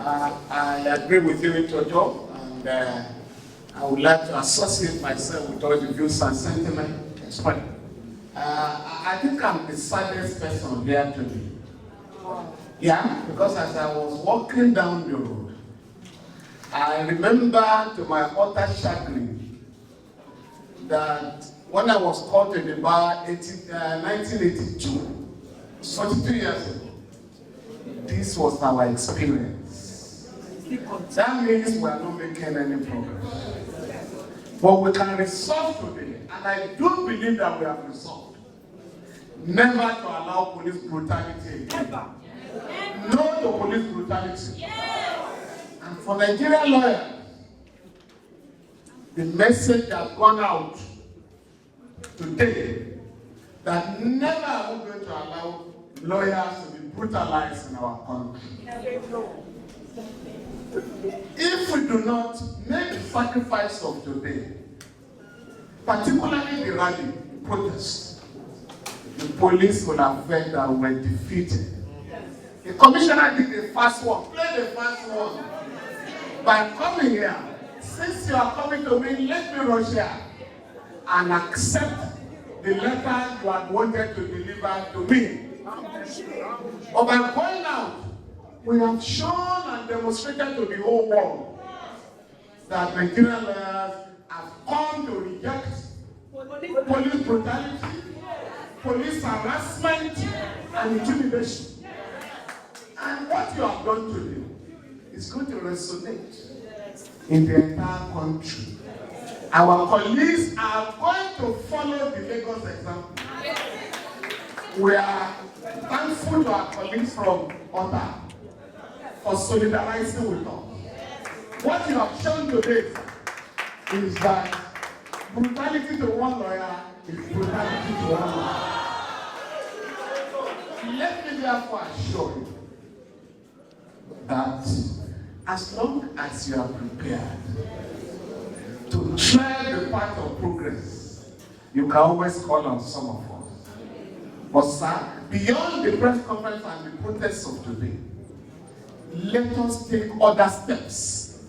I agree with you, Jojo, and I would like to associate myself with all the views and sentiments expressed. I think I'm the saddest person there today. Yeah, because as I was walking down the road, I remember to my utter chagrin that when I was called to the bar 1982, 42 years ago, this was our experience. That means we are not making any progress. But we can resolve today, and I do believe that we have resolved, never to allow police brutality again. No to police brutality. And for Nigerian lawyers, the message has gone out today that never are we going to allow lawyers to be brutalized in our country. If we do not make the sacrifice of today, particularly the rally, the protest, the police will have felt that we were defeated. The commissioner did the first one, play the first one. By coming here, since you are coming to me, let me rush here and accept the letter you had wanted to deliver to me. But by going out, we have shown and demonstrated to the whole world that Nigerian lawyers have come to reject police brutality, police harassment, and intimidation. And what you have done today is going to resonate in the entire country. Our colleagues are going to follow the Lagos example. We are thankful to our colleagues from Otta for solidarizing with us. What you have shown today is that brutality to one lawyer is brutality to one lawyer. Let me therefore assure you that as long as you are prepared to tread the path of progress, you can always call on some of us. But sir, beyond the press conference and the protests of today, let us take other steps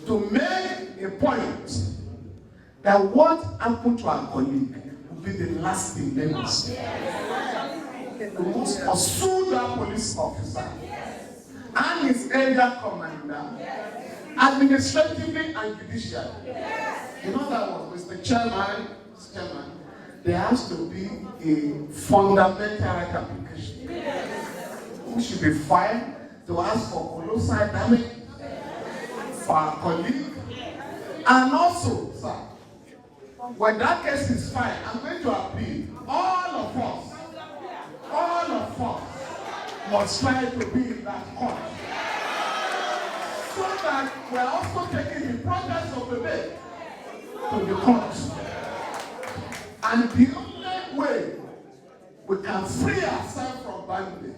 to make a point that what happened to our colleague will be the last thing they must do. We must pursue that police officer and his area commander administratively and judicially. You know that was Mr. Chairman, there has to be a fundamental right application. Who should be fined to ask for colossal damage for our colleague. And also, sir, when that case is filed, I'm going to appeal. All of us must try to be in that court. So that we're also taking the protest of the day to the court. And the only way we can free ourselves from bondage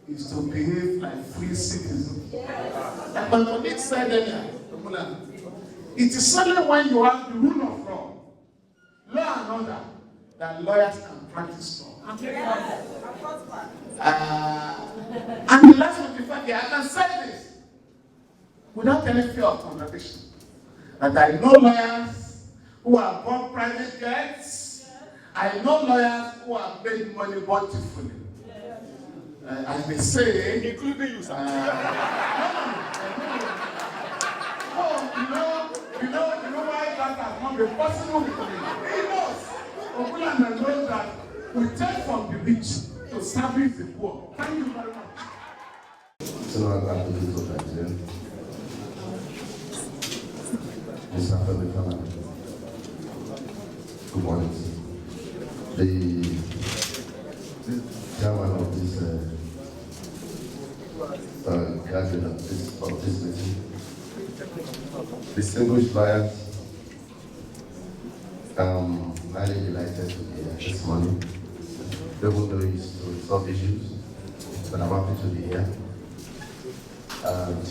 is to behave like free citizens. Like my colleague said earlier, it is only when you have the rule of law and order, that lawyers can practice law. And the last 25 years, I can say this without any fear of contradiction, that I know lawyers who have bought private jets. I know lawyers who have made money bountifully. As they say, including you, sir. You know why that has not been possible with me. He knows. Okulanda knows that we take from the rich to service the poor. Thank you very much. Mr. Femi Falana. Good morning. The chairman of this gathering of this meeting, distinguished lawyers, I'm highly delighted to be here this morning. Even though it's to resolve issues, but I'm happy to be here. And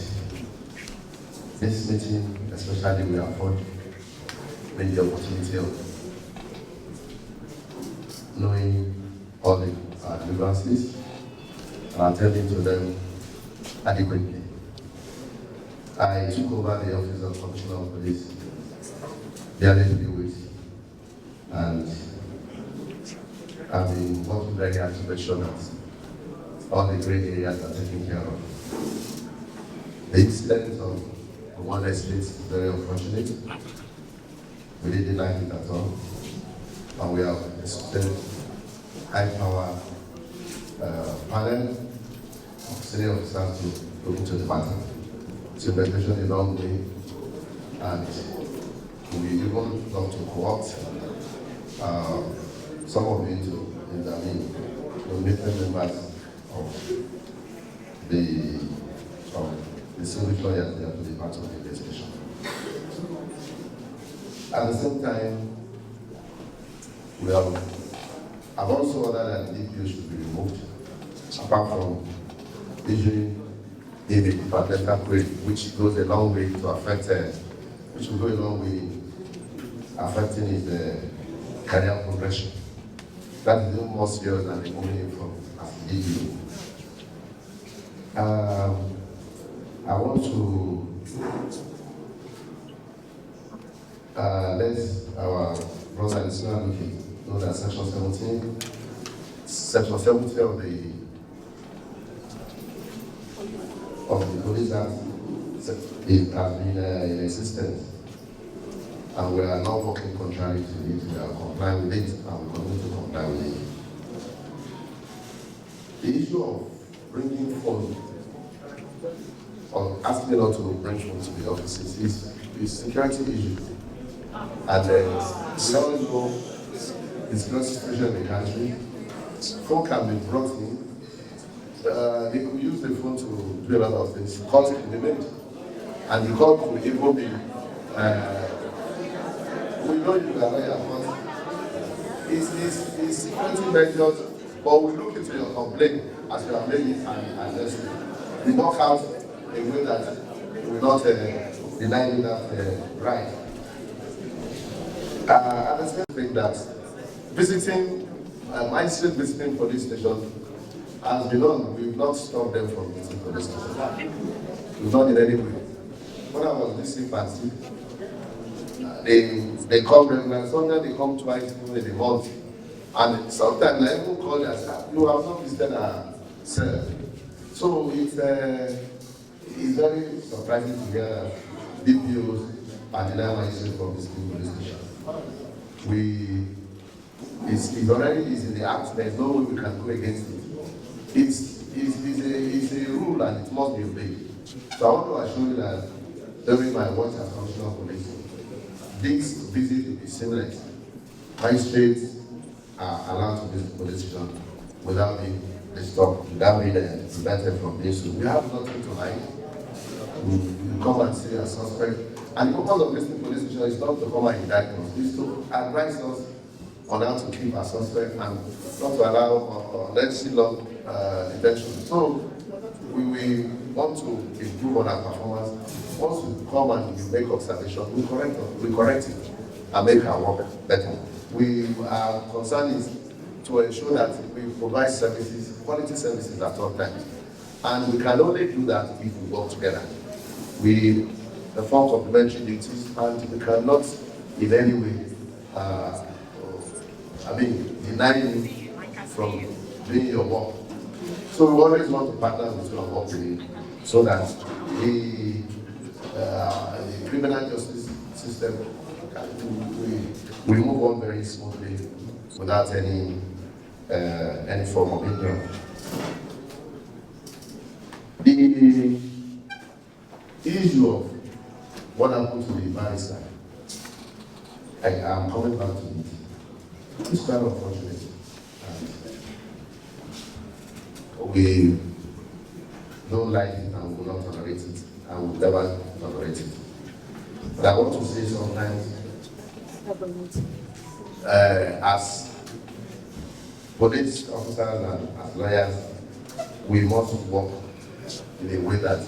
this meeting, especially we afford me the opportunity of knowing all the grievances and attending to them adequately. I took over the office of Commissioner of Police barely 3 weeks, and I've been working very hard to make sure that all the gray areas are taken care of. The incident of one estate is very unfortunate. We didn't like it at all, and we have expected high-power panel of senior officers to look into the matter. It's investigation a long way, and we even love to co-opt some of it to intervene, to meet the members of the civil lawyers there to be part of the investigation. At the same time, I've also ordered that the DPO should be removed, apart from issuing a departmental query, which goes a long way to affect, which will go a long way affecting his career progression. That is even more serious than removing him from as DPO. I want to let our brother and sister know that Section 70 of the Police Act has been in existence, and we are not working contrary to it. We are complying with it, and we continue to comply with it. The issue of bringing phone, or asking not to bring phone to the offices, is a security issue. And we all know the security situation in the country. Phone can be brought in. They could use the phone to do a lot of things. Calls can be made. And the call could even be, we know you are lawyer, but it's security measures, but we look into your complaint as you are making it and just we knock out a way that will not deny you that right. And I still think that visiting police station has been on. We've not stopped them from visiting police station. We've not in any way. When I was visiting party, they come regularly. Sometimes they come twice even in a month. And sometimes I even call you and say, you have not visited our cell. So it's very surprising to hear DPOs and deny myself from visiting police station. It's already in the act. There's no way we can go against it. It's a rule and it must be obeyed. So I want to assure you that during my work as Commissioner of Police, this visit will be seamless. Magistrates are allowed to visit the police station without being disturbed, without being prevented from doing so. We have nothing to hide. We come and see a suspect. And the purpose of visiting police station is not to come and indict us, it's to advise us on how to keep our suspect and not to allow unnecessary long detention. So we want to improve on our performance. Once we come and you make observation, we correct it and make our work better. Our concern is to ensure that we provide services, quality services at all times. And we can only do that if we work together. We perform complementary duties, and we cannot in any way deny you from doing your work. So we always want to partner with your work so that the criminal justice system we move on very smoothly without any form of injury. The issue of what happened to the barrister, I am coming back to it. It's quite unfortunate. We don't like it and will not tolerate it, and will never tolerate it. But I want to say sometimes, as police officers and as lawyers, we must work in a way that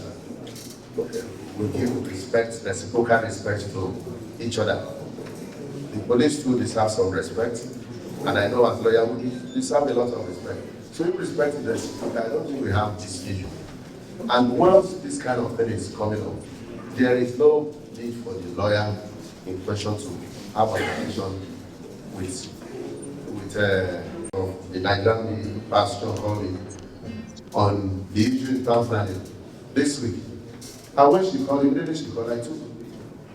we give respect, reciprocal respect to each other. The police too deserve some respect, and I know as lawyers we deserve a lot of respect. So if respect is reciprocal, I don't think we have this issue. And once this kind of thing is coming up, there is no need for the lawyer in question to have a conversation with the Nigerian pastor calling on the issue in Tanzania this week. And when she called, immediately she called, I took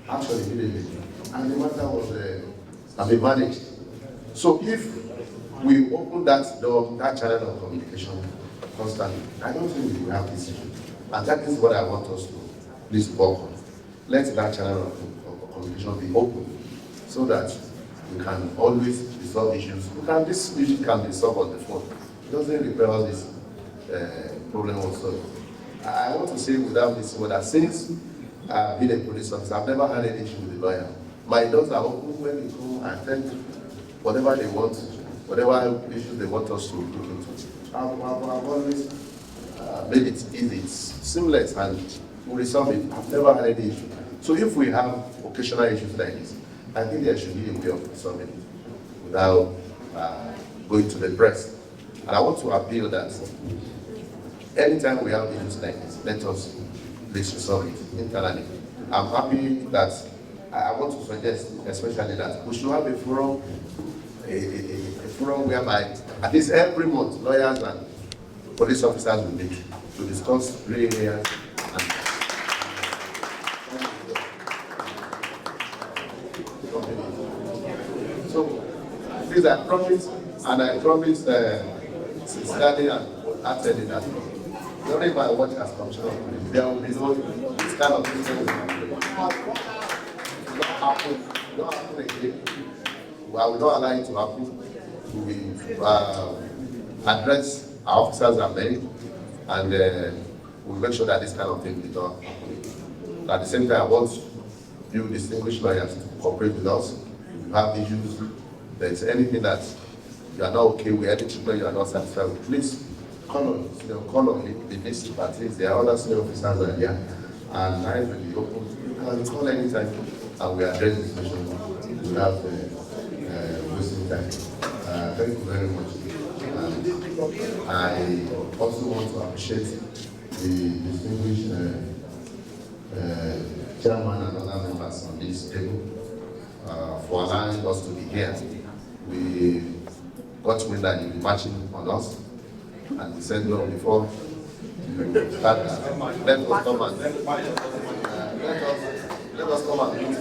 action immediately. And the matter was managed. So if we open that door, that channel of communication constantly, I don't think we will have this issue. And that is what I want us to please work on. Let that channel of communication be open so that we can always resolve issues. This issue can be solved on the phone. It doesn't repair all this problem also. I want to say without this word that since I've been a police officer, I've never had any issue with the lawyer. My doors are open when they come and attend whatever they want, whatever issues they want us to look into. I've always made it easy, it's seamless, and we resolve it. I've never had any issue. So if we have occasional issues like this, I think there should be a way of resolving it without going to the press. And I want to appeal that anytime we have issues like this, let us please resolve it internally. I'm happy that I want to suggest, especially that we should have a forum whereby at least every month lawyers and police officers will meet to discuss gray areas and so please, I promise, and I promise sincerely and heartedly that during my work as commissioner of police, there will be no this kind of thing will not happen again. I will not allow it to happen. We will address our officers and men, and we'll make sure that this kind of thing will not happen. At the same time, I want you distinguished lawyers to cooperate with us. If you have issues, if there's anything that you are not okay with, any treatment you are not satisfied with, please call on the district parties. There are other senior officers are here, and I will be open. You can call anytime, and we address the situation without wasting time. Thank you very much. I also want to appreciate the distinguished chairman and other members on this table for allowing us to be here. We got wind that you'll be marching on us, and we said no before you start that. Let us come and let us come and meet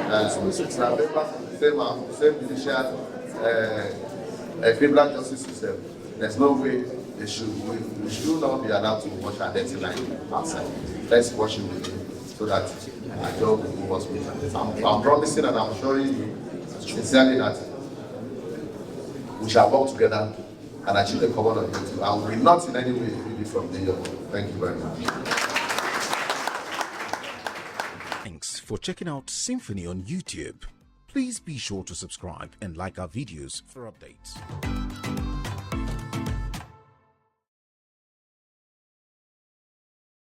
and something now. Same judicial criminal justice system. There's no way we should not be allowed to watch our dirty line outside. Let's watch it with you so that our job will move us with. I'm promising and I'm showing you sincerely that we shall work together and achieve the common objective. And we will not in any way really from the York. Thank you very much. Thanks for checking out SYMFONI on YouTube. Please be sure to subscribe and like our videos for updates.